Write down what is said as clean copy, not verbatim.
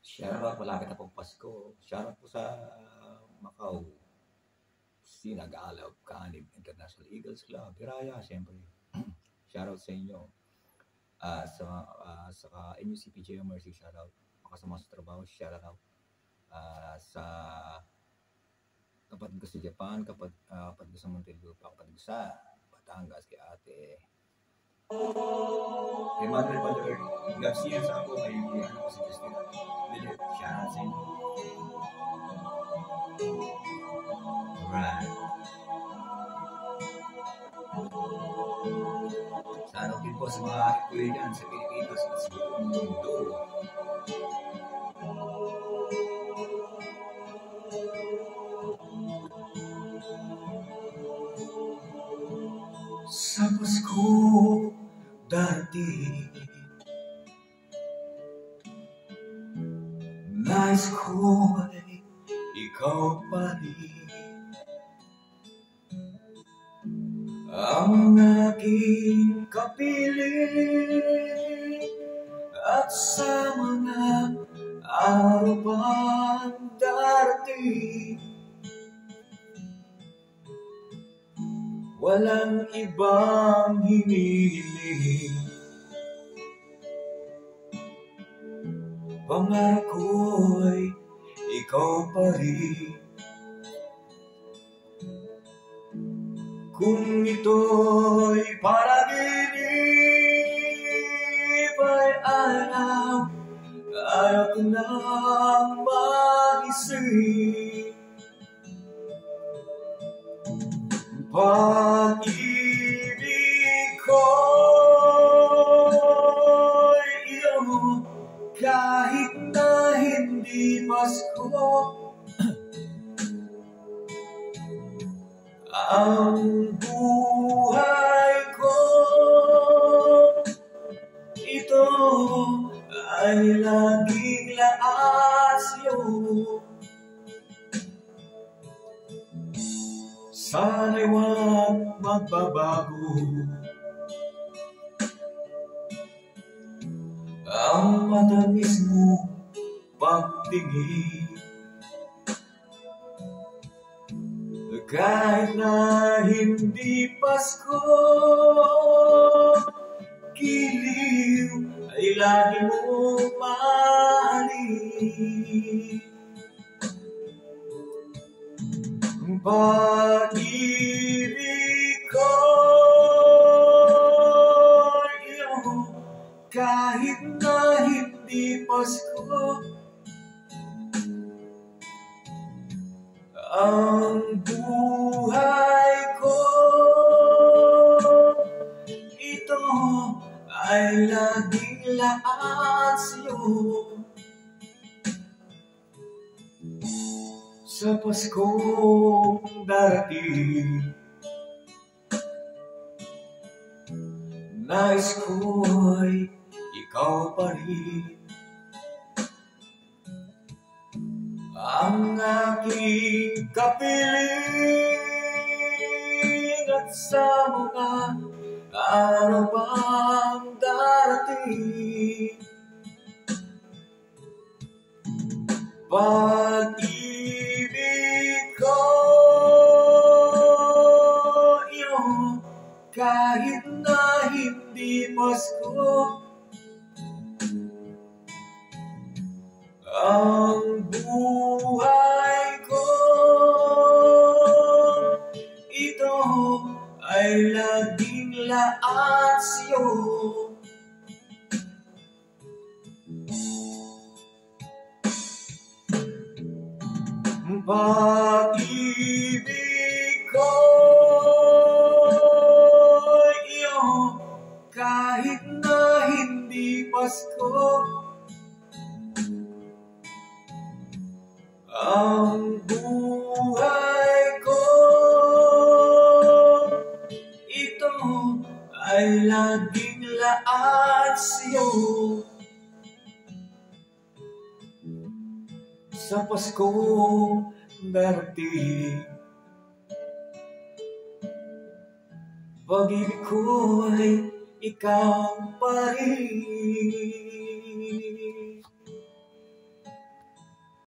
Shoutout, malapit na pong Pasko. Shoutout po sa Macau. Si Nag-Aalaw, Kaanib International Eagles Club. Hiraya, siyempre. Shoutout sa inyo. Sa NUCPJ Mercy, shoutout. Makasama sa trabaho, shoutout. Sa kapatid ko sa Japan, kapatid ko sa Montelupa, kapatid ko sa Batangas, kay ate. Kay Madre Padre Garcia sa ako, kay ano ko si Justina. Bilit, shoutout sa inyo. Alright. Shoutout din po sa mga kuya dyan sa Pilipinas at sa buong mundo. Sa Pasko darating, nais ko'y ikaw pa rin ang aking kapiling, at sa mga araw pang darating, walang ibang hinihiling. Pangarap ko'y ikaw pa rin. Kung ito'y panaginip ay ayaw ko nang magising. Pag-ibig ko'y iyong kahit na hindi Pasko. Ang buhay ko, ito ay laging laasyo. Sana'y huwag magbabago ang matamis mo pagtingin. Kahit na hindi Pasko, giliw ay lagi mong mahalin. Pag-ibig ko iyong kahit na hindi Pasko. Ang buhay ko, ito ay laging laasyo. Sa Paskong darating, nais ko'y ikaw pa rin ang aking kapiling, at sa mga araw pang darating, pag-ibig ko iyong kahit na hindi Pasko. Ang buhay ko, ito ay laging laasyo. Pag-ibig ko iyong kahit na hindi Pasko. Ang buhay ko, ito ay laging laasyo. Sa Paskong darating, pag-ibig ko'y ikaw pa rin.